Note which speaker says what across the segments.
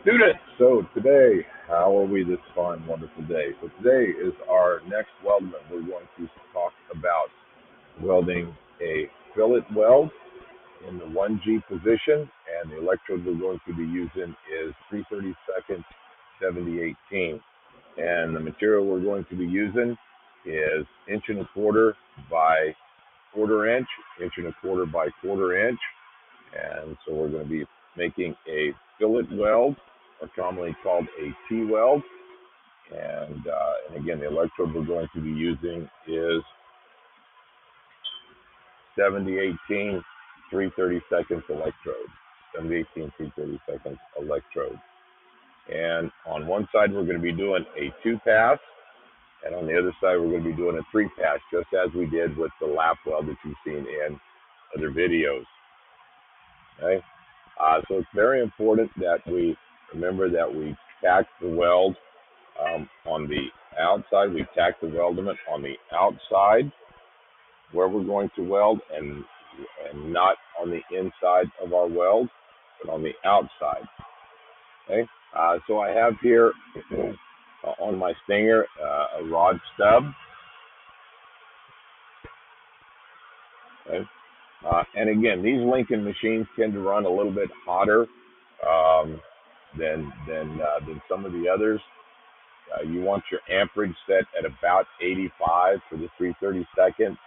Speaker 1: Students, so today, how are we this fine, wonderful day? So today is our next weldment. We're going to talk about welding a fillet weld in the 1G position, and the electrode we're going to be using is 332nd 7018. And the material we're going to be using is inch and a quarter by quarter inch, inch and a quarter by quarter inch, and so we're going to be making a fillet weld, or commonly called a T Weld. And again, the electrode we're going to be using is 7018 330 seconds electrode. 7018 330 seconds electrode. And on one side, we're going to be doing a 2-pass, and on the other side, we're going to be doing a 3-pass, just as we did with the lap weld that you've seen in other videos. Okay? So it's very important that we remember that we tack the weld on the outside. We tack the weldment on the outside where we're going to weld, and not on the inside of our weld, but on the outside. Okay. So I have here on my stinger a rod stub. Okay. And again, these Lincoln machines tend to run a little bit hotter than some of the others. You want your amperage set at about 85 for the 330 seconds.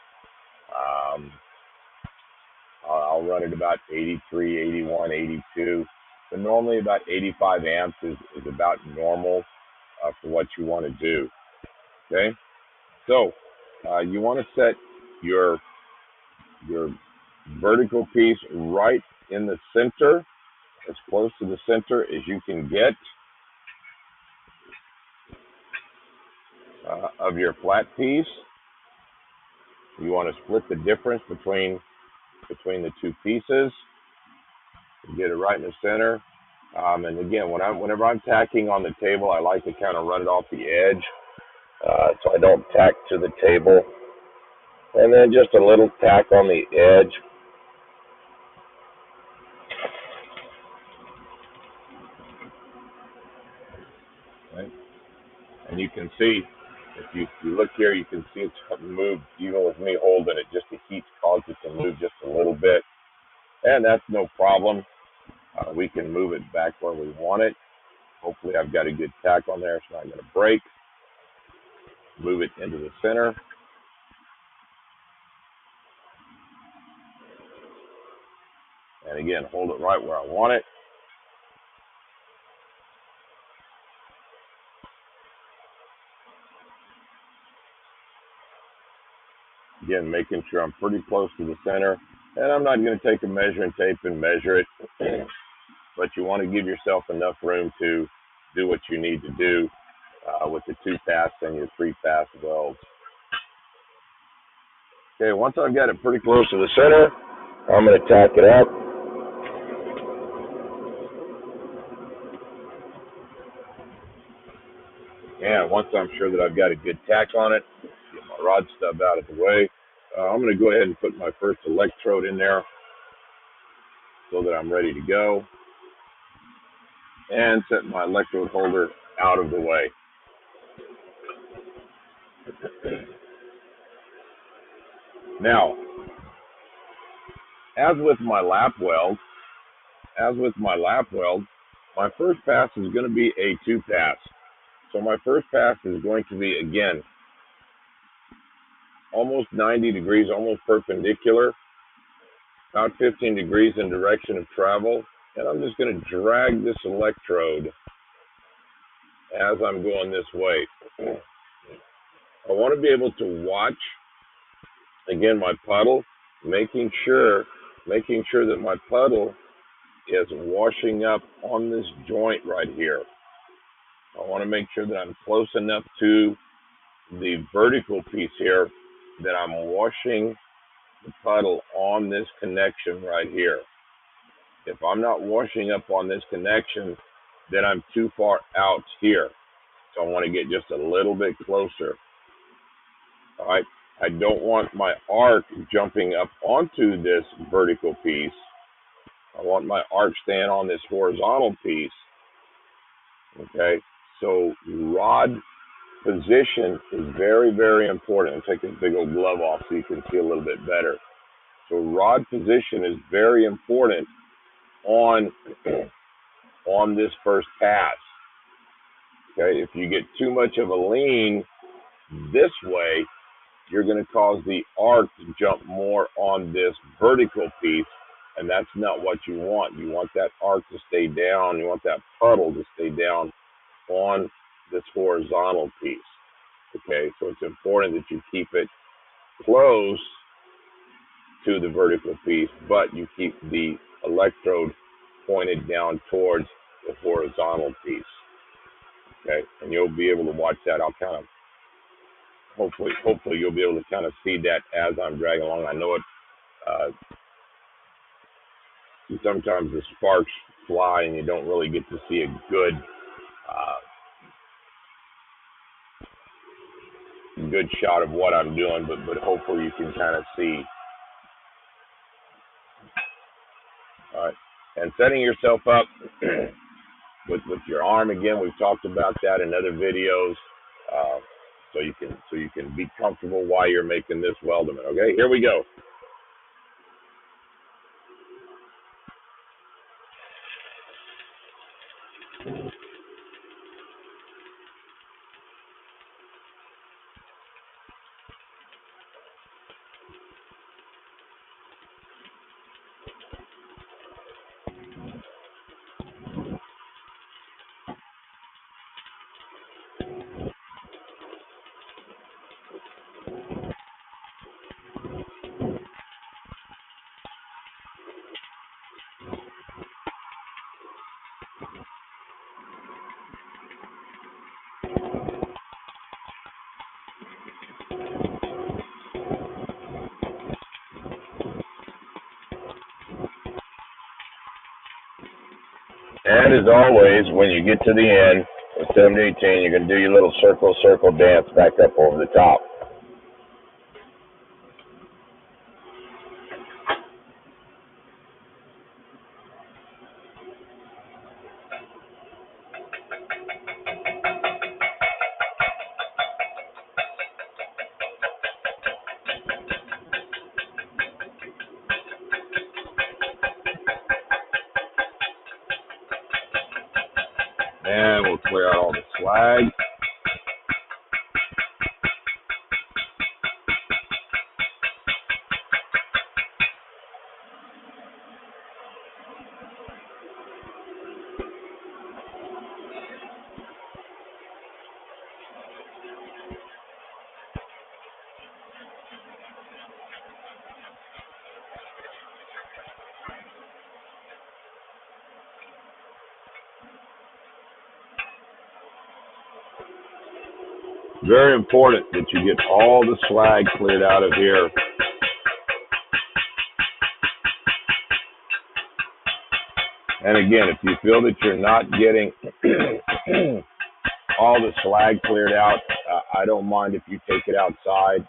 Speaker 1: I'll run it about 83, 81, 82. But normally about 85 amps is about normal for what you want to do. Okay? So you want to set your vertical piece right in the center, as close to the center as you can get of your flat piece. You want to split the difference between the two pieces. Get it right in the center. And again, whenever I'm tacking on the table, I like to kind of run it off the edge, so I don't tack to the table. And then just a little tack on the edge. Right? And you can see, if you look here, you can see it's moved, even with me holding it. Just the heat caused it to move just a little bit. And that's no problem. We can move it back where we want it. Hopefully I've got a good tack on there. It's not going to break. Move it into the center. And again, hold it right where I want it. Again, making sure I'm pretty close to the center. And I'm not going to take a measuring tape and measure it. But you want to give yourself enough room to do what you need to do with the 2-pass and your 3-pass welds. Okay, once I've got it pretty close to the center, I'm going to tack it up. And once I'm sure that I've got a good tack on it, get my rod stub out of the way, I'm going to go ahead and put my first electrode in there so that I'm ready to go. And set my electrode holder out of the way. Now, as with my lap weld, my first pass is going to be a 2-pass. So my first pass is going to be, again, almost 90 degrees, almost perpendicular, about 15 degrees in direction of travel. And I'm just going to drag this electrode as I'm going this way. I want to be able to watch, again, my puddle, making sure that my puddle is washing up on this joint right here. I want to make sure that I'm close enough to the vertical piece here that I'm washing the puddle on this connection right here. If I'm not washing up on this connection, then I'm too far out here. So I want to get just a little bit closer. All right. I don't want my arc jumping up onto this vertical piece. I want my arc staying on this horizontal piece. Okay, so rod position is very, very important. Take this big old glove off so you can see a little bit better. So rod position is very important on on this first pass. Okay, if you get too much of a lean this way, you're going to cause the arc to jump more on this vertical piece, and that's not what you want. You want that arc to stay down. You want that puddle to stay down on this horizontal piece. Okay, so it's important that you keep it close to the vertical piece, but you keep the electrode pointed down towards the horizontal piece. Okay, and you'll be able to watch that. I'll kind of hopefully you'll be able to kind of see that as I'm dragging along. I know it. Sometimes the sparks fly and you don't really get to see a good shot of what I'm doing, but hopefully you can kind of see. All right, and setting yourself up with your arm again. We've talked about that in other videos, so you can be comfortable while you're making this weldment. Okay, here we go. And as always, when you get to the end of 7018, you're going to do your little circle dance back up over the top. And we'll clear out all the slag. Very important that you get all the slag cleared out of here. And again, if you feel that you're not getting all the slag cleared out, I don't mind if you take it outside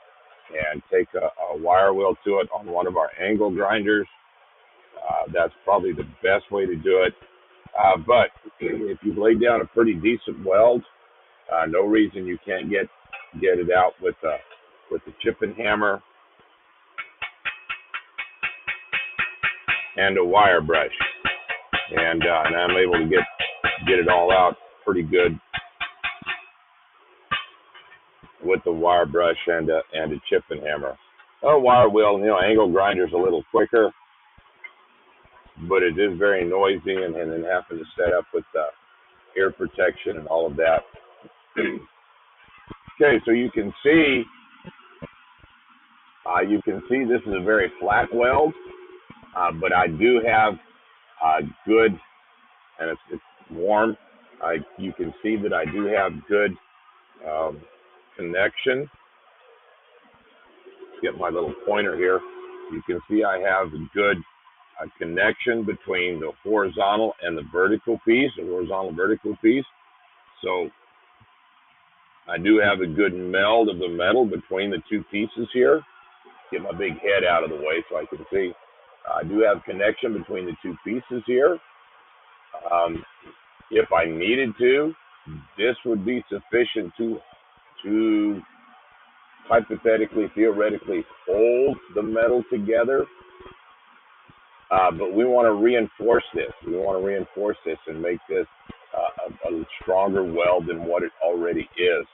Speaker 1: and take a wire wheel to it on one of our angle grinders. That's probably the best way to do it. But if you've laid down a pretty decent weld, no reason you can't get it out with the chipping hammer and a wire brush, and I'm able to get it all out pretty good with the wire brush and a chipping hammer. A wire wheel, angle grinder's a little quicker, but it is very noisy, and then having to set up with ear protection and all of that. Okay, so you can see this is a very flat weld, but I do have good, and it's warm. You can see that I do have good connection. Let's get my little pointer here. You can see I have a good connection between the horizontal and the vertical piece, So I do have a good meld of the metal between the two pieces here. Get my big head out of the way so I can see. I do have connection between the two pieces here. If I needed to, this would be sufficient to hypothetically, theoretically hold the metal together. But we want to reinforce this. We want to reinforce this and make this a stronger weld than what it already is.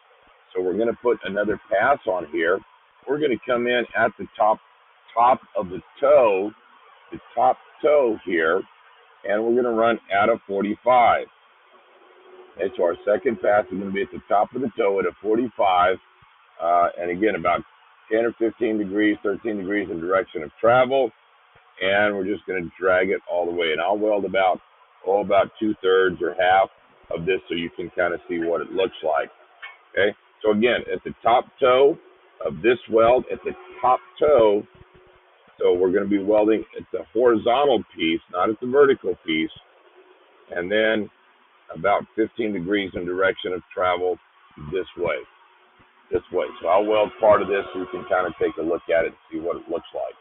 Speaker 1: So we're going to put another pass on here. We're going to come in at the top of the top toe here, and we're going to run at a 45. Okay, so our second pass is going to be at the top of the toe at a 45, and again, about 10 or 15 degrees, 13 degrees in direction of travel, and we're just going to drag it all the way. And I'll weld about 2/3 or half of this so you can kind of see what it looks like. Okay, so again, at the top toe of this weld, at the top toe, so we're going to be welding at the horizontal piece, not at the vertical piece, and then about 15 degrees in direction of travel this way. So I'll weld part of this so you can kind of take a look at it and see what it looks like.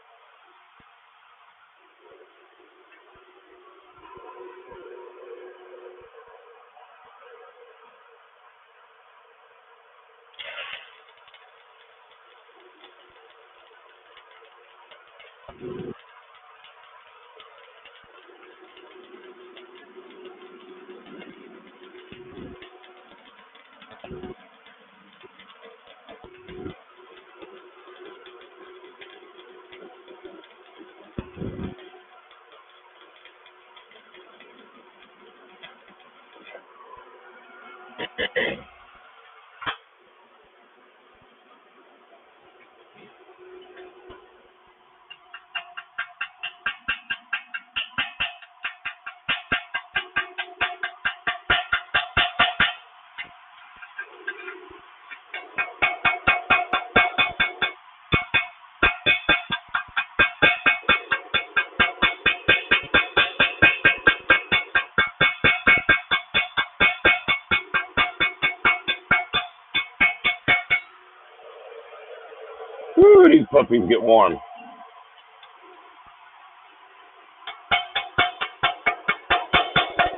Speaker 1: Woo, these puppies get warm.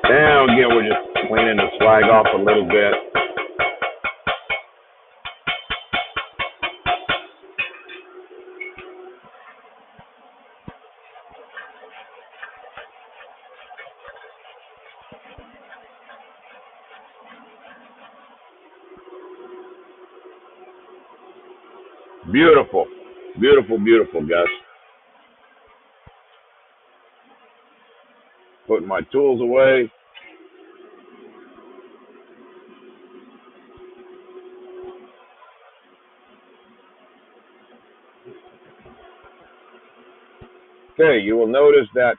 Speaker 1: Now again, we're just cleaning the slag off a little bit. Beautiful, beautiful, beautiful, Gus. Putting my tools away. Okay, you will notice that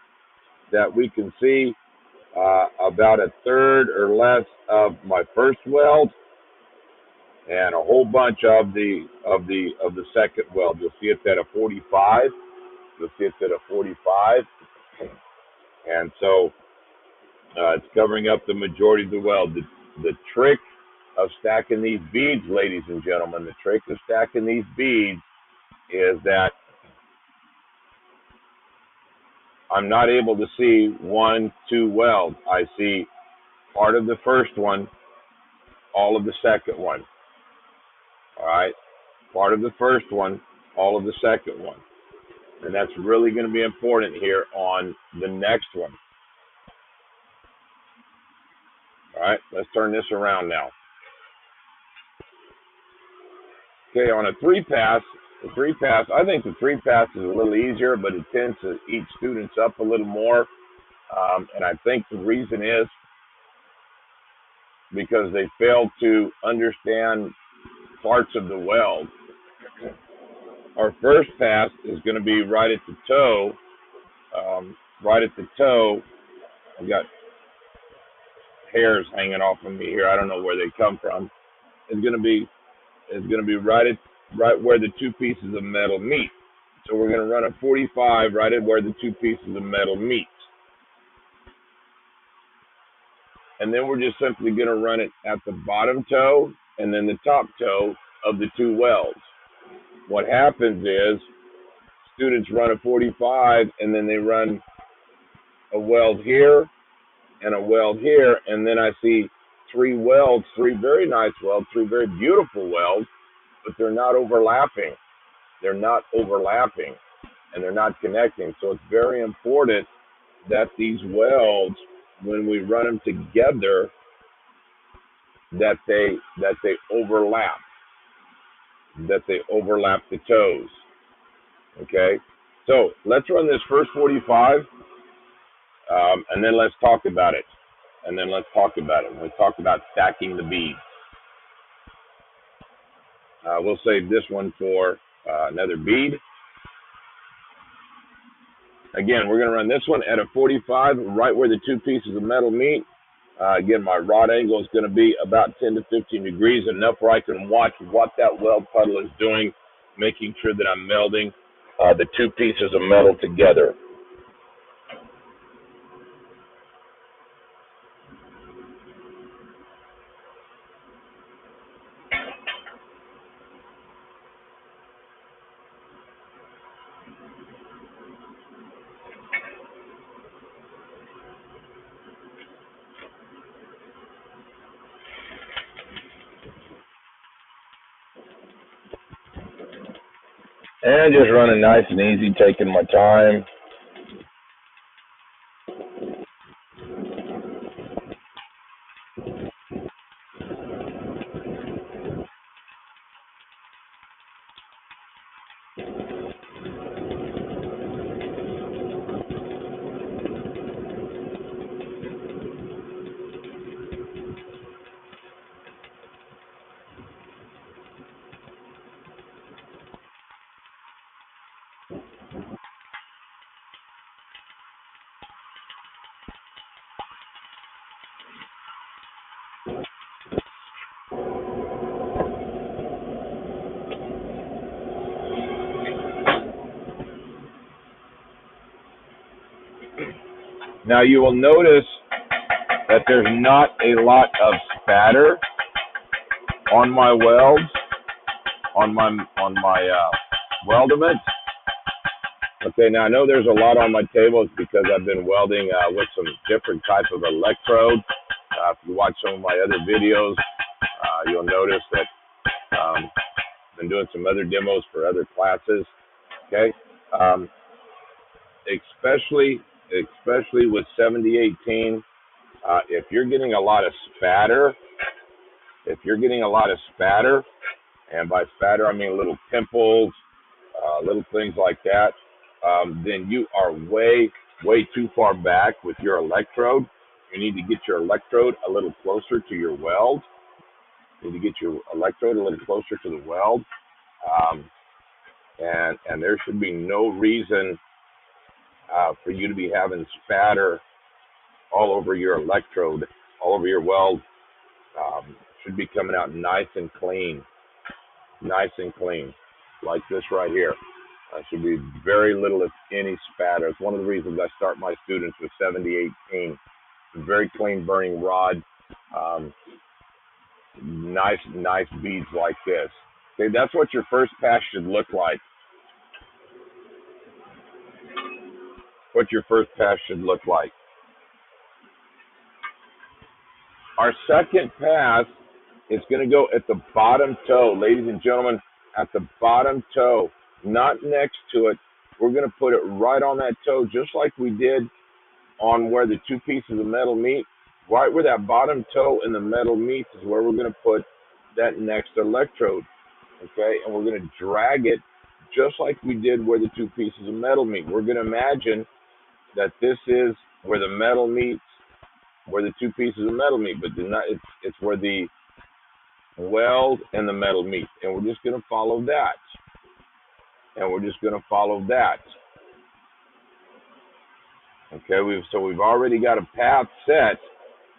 Speaker 1: we can see about 1/3 or less of my first weld, and a whole bunch of the second weld. You'll see it's at a 45. You'll see it's at a 45, and so it's covering up the majority of the weld. The trick of stacking these beads, ladies and gentlemen, the trick of stacking these beads is that I'm not able to see 1, 2 welds. I see part of the first one, all of the second one. All right, part of the first one, all of the second one. And that's really going to be important here on the next one. All right, let's turn this around now. Okay, on a 3-pass, I think the 3-pass is a little easier, but it tends to eat students up a little more. And I think the reason is because they fail to understand parts of the weld. Our first pass is going to be right at the toe. I've got hairs hanging off of me here. I don't know where they come from. It's going to be right where the two pieces of metal meet. So we're going to run a 45 right at where the two pieces of metal meet. And then we're just simply going to run it at the bottom toe and then the top toe of the two welds. What happens is students run a 45 and then they run a weld here and a weld here, and then I see three welds, three very nice welds, three very beautiful welds, but they're not overlapping. They're not overlapping, and they're not connecting. So it's very important that these welds, when we run them together, that they overlap, that they overlap the toes. Okay, so let's run this first 45, and then let's talk about it. We'll talk about stacking the beads. We'll save this one for another bead. Again, we're going to run this one at a 45, right where the two pieces of metal meet. Again, my rod angle is going to be about 10 to 15 degrees, enough where I can watch what that weld puddle is doing, making sure that I'm melding the two pieces of metal together. And just running nice and easy, taking my time. Now you will notice that there's not a lot of spatter on my welds, on my weldment. Okay, now I know there's a lot on my table. It's because I've been welding with some different type of electrode. If you watch some of my other videos, you'll notice that I've been doing some other demos for other classes. Okay, especially with 7018, if you're getting a lot of spatter, and by spatter I mean little pimples, little things like that, then you are way too far back with your electrode. You need to get your electrode a little closer to your weld. And there should be no reason for you to be having spatter all over your electrode, all over your weld. Should be coming out nice and clean, like this right here. Should be very little, if any, spatter. It's one of the reasons I start my students with 7018. Very clean burning rod. Nice beads like this. Okay, that's what your first pass should look like. Our second pass is going to go at the bottom toe, ladies and gentlemen, at the bottom toe, not next to it. We're going to put it right on that toe, just like we did on where the two pieces of metal meet. Right where that bottom toe and the metal meets is where we're going to put that next electrode. Okay, and we're going to drag it just like we did where the two pieces of metal meet. We're going to imagine that this is where the metal meets, where the two pieces of metal meet, but it's where the weld and the metal meet, and we're just going to follow that. Okay, we've already got a path set,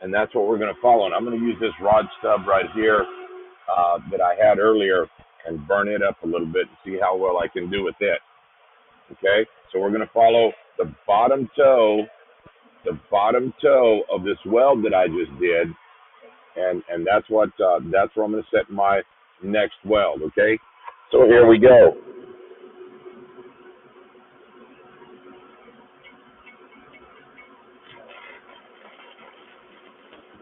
Speaker 1: and that's what we're going to follow. And I'm going to use this rod stub right here that I had earlier and burn it up a little bit and see how well I can do with it. Okay, so we're going to follow the bottom toe of this weld that I just did, and that's where I'm going to set my next weld. Okay, so here we go.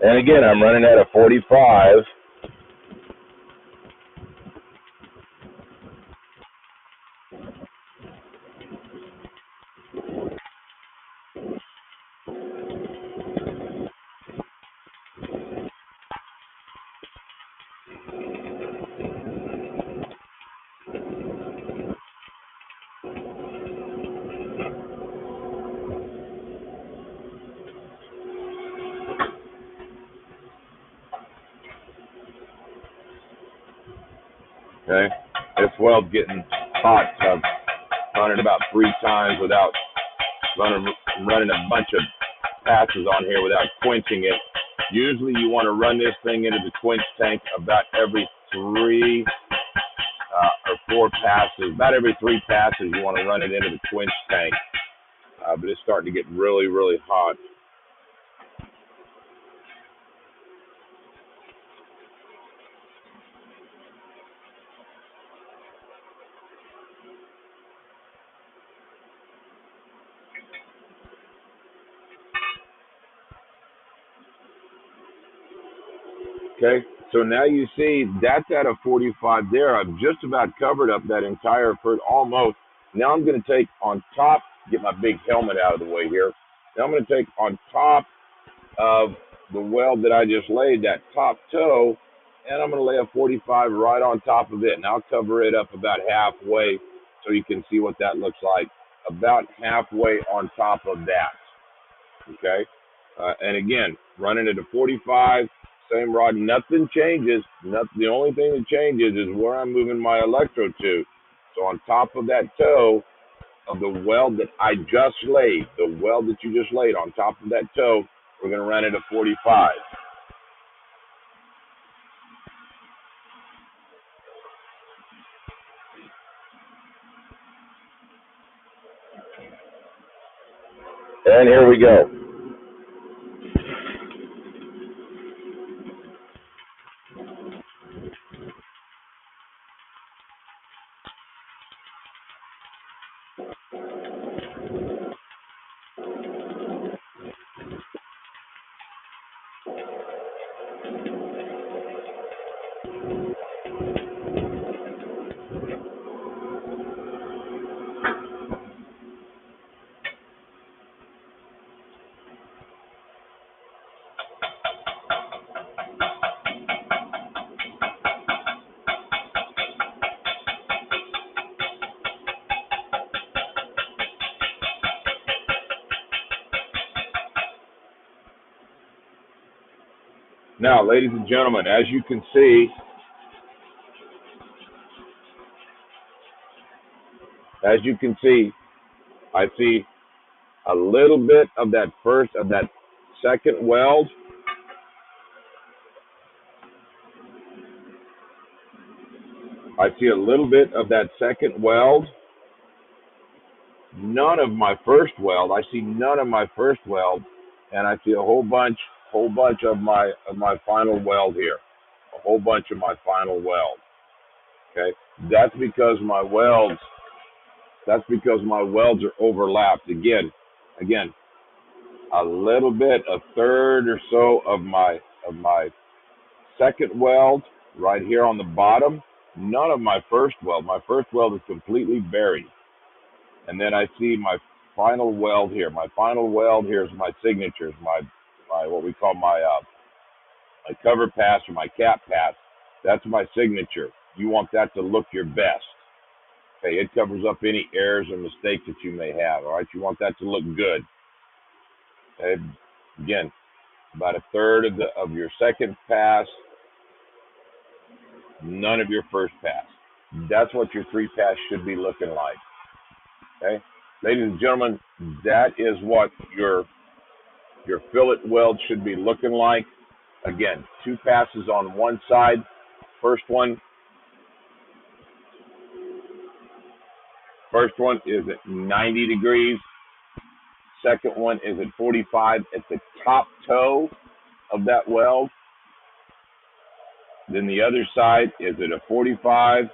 Speaker 1: And again, I'm running at a 45. Okay, this weld's getting hot. So I've run it about 3 times without running a bunch of passes on here without quenching it. Usually you want to run this thing into the quench tank about every 3 or 4 passes. About every 3 passes you want to run it into the quench tank. But it's starting to get really, really hot. Okay, so now you see that's at a 45 there. I've just about covered up that entire first, almost. Now I'm going to take on top, get my big helmet out of the way here. Now I'm going to take on top of the weld that I just laid, that top toe, and I'm going to lay a 45 right on top of it. And I'll cover it up about halfway so you can see what that looks like. About halfway on top of that. Okay, and again, running at a 45, same rod, nothing changes. The only thing that changes is where I'm moving my electrode to. So on top of that toe of the weld that I just laid, the weld that you just laid on top of that toe, we're going to run it at 45. And here we go. Now, ladies and gentlemen, as you can see, I see a little bit of that second weld. I see a little bit of that second weld. None of my first weld. I see none of my first weld, and I see a whole bunch of my final weld here. A whole bunch of my final weld. Okay, that's because my welds are overlapped. Again, a little bit, a third or so of my second weld right here on the bottom. None of my first weld. My first weld is completely buried. And then I see my final weld here. My final weld here is my signatures, my what we call my cover pass or my cap pass. That's my signature. You want that to look your best. Okay, it covers up any errors or mistakes that you may have. All right, you want that to look good. Okay, again, about a third of your second pass, none of your first pass. That's what your 3-pass should be looking like. Okay, ladies and gentlemen, that is what your fillet weld should be looking like. Again, 2 passes on one side. First one is at 90 degrees. Second one is at 45 at the top toe of that weld. Then the other side is at a 45,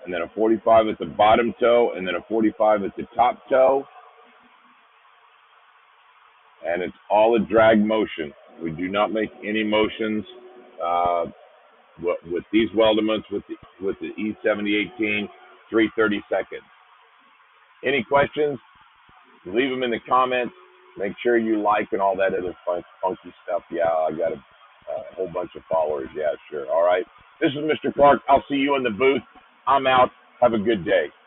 Speaker 1: and then a 45 at the bottom toe, and then a 45 at the top toe. And it's all a drag motion. We do not make any motions with these weldments with the E7018, 3/30 seconds. Any questions? Leave them in the comments. Make sure you like and all that other funky stuff. Yeah, I got a whole bunch of followers. Yeah, sure. All right. This is Mr. Clark. I'll see you in the booth. I'm out. Have a good day.